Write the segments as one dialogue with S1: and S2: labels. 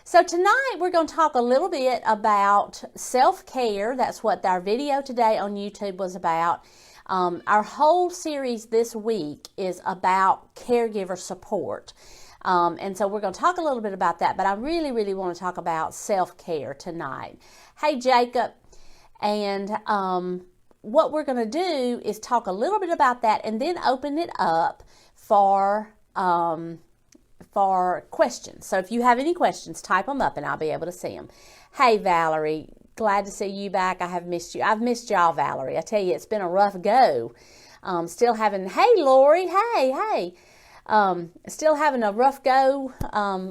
S1: So tonight we're going to talk a little bit about self-care. That's what our video today on YouTube was about. Our whole series this week is about caregiver support. And so we're going to talk a little bit about that, but I really want to talk about self-care tonight. Hey, Jacob. And what we're going to do is talk a little bit about that and then open it up for questions. So if you have any questions, type them up and I'll be able to see them. Hey, Valerie, glad to see you back. I have missed you. I've missed y'all, Valerie. I tell you, it's been a rough go. Still having, hey, Lori, hey. Still having a rough go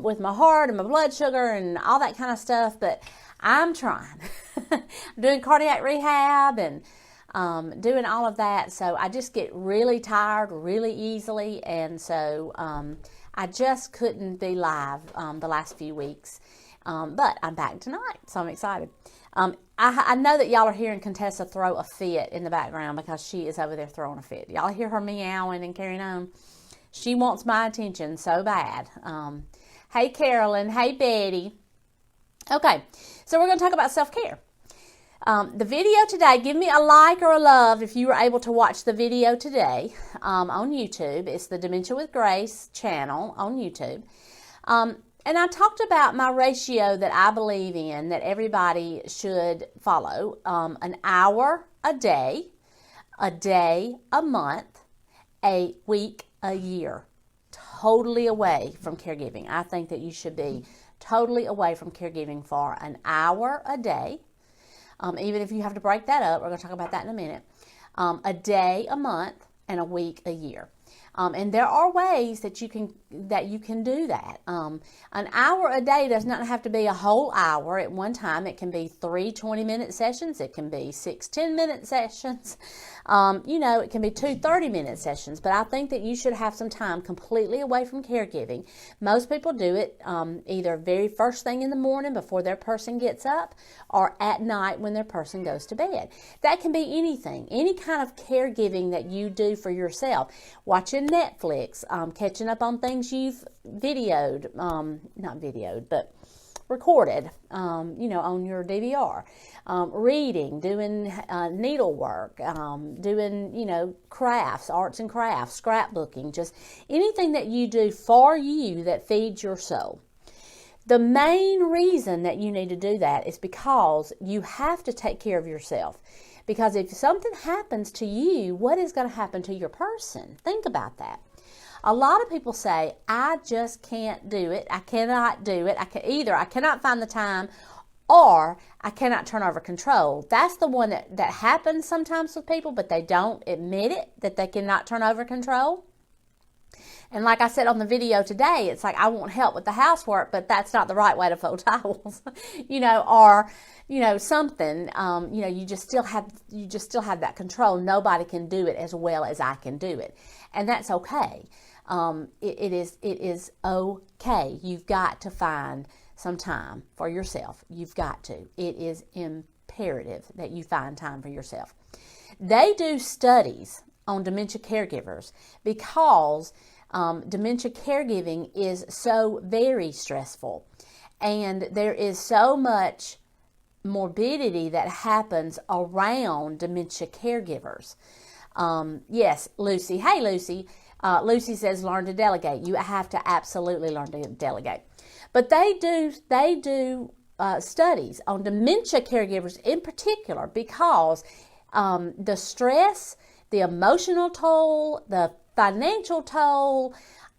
S1: with my heart and my blood sugar and all that kind of stuff, but I'm trying. I'm doing cardiac rehab and doing all of that, so I just get really tired really easily, and so I just couldn't be live the last few weeks, but I'm back tonight, so I'm excited. I know that y'all are hearing Contessa throw a fit in the background because she is over there throwing a fit. Y'all hear her meowing and carrying on. She wants my attention so bad. Hey, Carolyn. Hey, Betty. Okay, so we're going to talk about self-care. The video today, give me a like or a love if you were able to watch the video today on YouTube. It's the Dementia with Grace channel on YouTube. And I talked about my ratio that I believe in that everybody should follow. An hour a day, a month, a week, a year. Totally away from caregiving. I think that you should be totally away from caregiving for an hour a day. Even if you have to break that up, we're going to talk about that in a minute. A day, a month, and a week, a year. And there are ways that you can do that. An hour a day does not have to be a whole hour at one time. It can be 3 20-minute sessions. It can be 6 10-minute sessions. It can be 2 30-minute sessions. But I think that you should have some time completely away from caregiving. Most people do it either very first thing in the morning before their person gets up or at night when their person goes to bed. That can be anything, any kind of caregiving that you do for yourself. Watching Netflix, catching up on things you've videoed, not videoed, but recorded, on your DVR, reading, doing needlework, doing, crafts, arts and crafts, scrapbooking, just anything that you do for you that feeds your soul. The main reason that you need to do that is because you have to take care of yourself. Because if something happens to you, what is going to happen to your person? Think about that. A lot of people say, I just can't do it. I cannot do it. I cannot find the time, or I cannot turn over control. That's the one that happens sometimes with people, but they don't admit it, that they cannot turn over control. And like I said on the video today, it's like, I want help with the housework, but that's not the right way to fold towels, or, something, you just still have that control. Nobody can do it as well as I can do it. And that's okay. It is okay. You've got to find some time for yourself. You've got to. It is imperative that you find time for yourself. They do studies on dementia caregivers because dementia caregiving is so very stressful, and there is so much morbidity that happens around dementia caregivers. Yes, Lucy. Hey, Lucy. Lucy says, learn to delegate. You have to absolutely learn to delegate. But they do studies on dementia caregivers in particular because the stress, the emotional toll, the financial toll,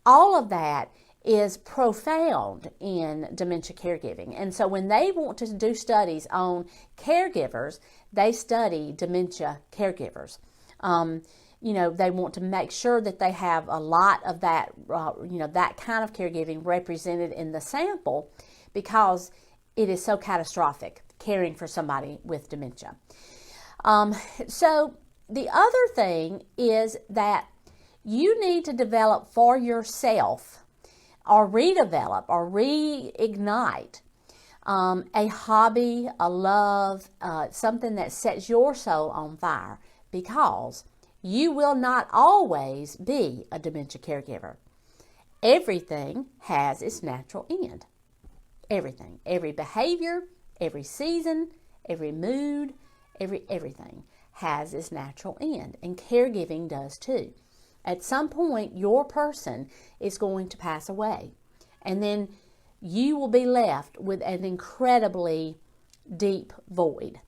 S1: all of that is profound in dementia caregiving. And so when they want to do studies on caregivers, they study dementia caregivers. They want to make sure that they have a lot of that, that kind of caregiving represented in the sample because it is so catastrophic caring for somebody with dementia. So the other thing is that you need to develop for yourself or redevelop or reignite a hobby, a love, something that sets your soul on fire, because you will not always be a dementia caregiver. Everything has its natural end. Everything, every behavior, every season, every mood, everything has its natural end, and caregiving does too. At some point, your person is going to pass away, and then you will be left with an incredibly deep void.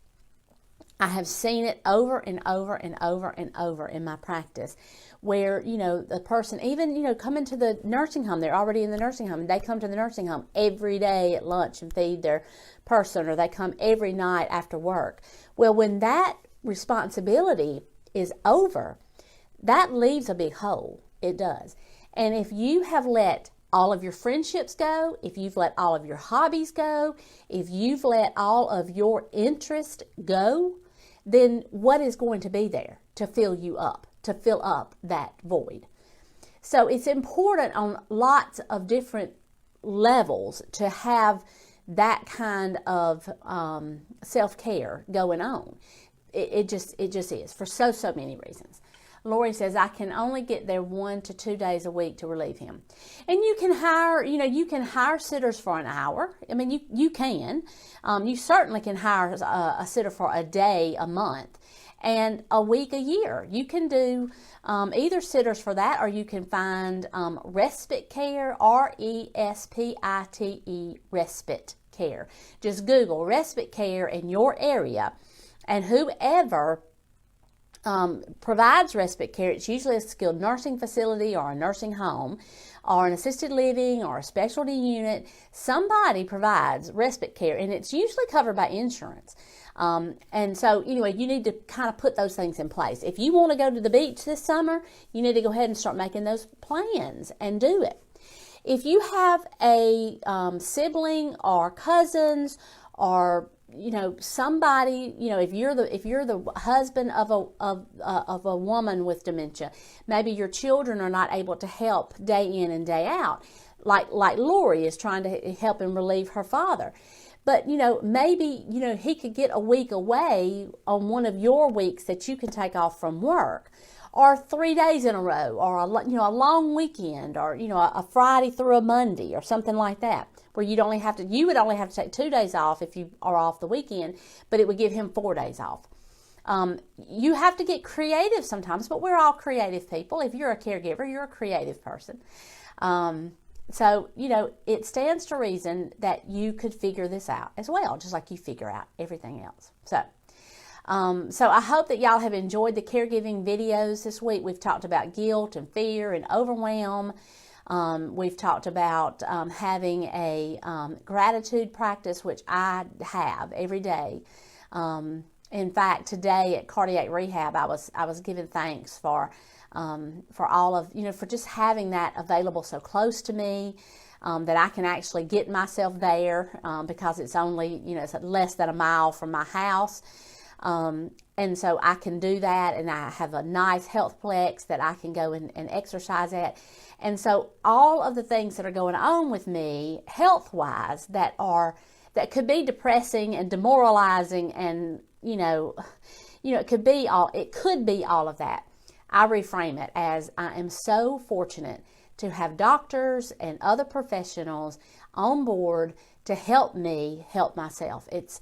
S1: I have seen it over and over and over and over in my practice where, the person even, come into the nursing home. They're already in the nursing home. They come to the nursing home every day at lunch and feed their person, or they come every night after work. Well, when that responsibility is over, that leaves a big hole. It does. And if you have let all of your friendships go, if you've let all of your hobbies go, if you've let all of your interest go, then what is going to be there to fill you up, to fill up that void? So it's important on lots of different levels to have that kind of self-care going on. It just is for so many reasons. Lori says, I can only get there 1 to 2 days a week to relieve him. And you can hire sitters for an hour. I mean, you can. You certainly can hire a sitter for a day a month and a week a year. You can do either sitters for that, or you can find respite care, RESPITE, respite care. Just Google respite care in your area, and whoever provides respite care, it's usually a skilled nursing facility or a nursing home or an assisted living or a specialty unit. Somebody provides respite care, and it's usually covered by insurance. And so anyway, you need to kind of put those things in place. If you want to go to the beach this summer, you need to go ahead and start making those plans and do it. If you have a sibling or cousins or somebody, if you're the husband of a woman with dementia, maybe your children are not able to help day in and day out, like Lori is trying to help and relieve her father. But maybe he could get a week away on one of your weeks that you can take off from work, or 3 days in a row, or a long weekend, or a Friday through a Monday, or something like that, where you would only have to take 2 days off if you are off the weekend, but it would give him 4 days off. You have to get creative sometimes, but we're all creative people. If you're a caregiver, you're a creative person. So it stands to reason that you could figure this out as well, just like you figure out everything else. So I hope that y'all have enjoyed the caregiving videos this week. We've talked about guilt and fear and overwhelm. We've talked about having a gratitude practice, which I have every day. In fact, today at cardiac rehab, I was giving thanks for all of, for just having that available so close to me, that I can actually get myself there, because it's only, it's less than a mile from my house. And so I can do that, and I have a nice healthplex that I can go and exercise at. And so all of the things that are going on with me health-wise that could be depressing and demoralizing, and it could be all of that. I reframe it as, I am so fortunate to have doctors and other professionals on board to help me help myself. It's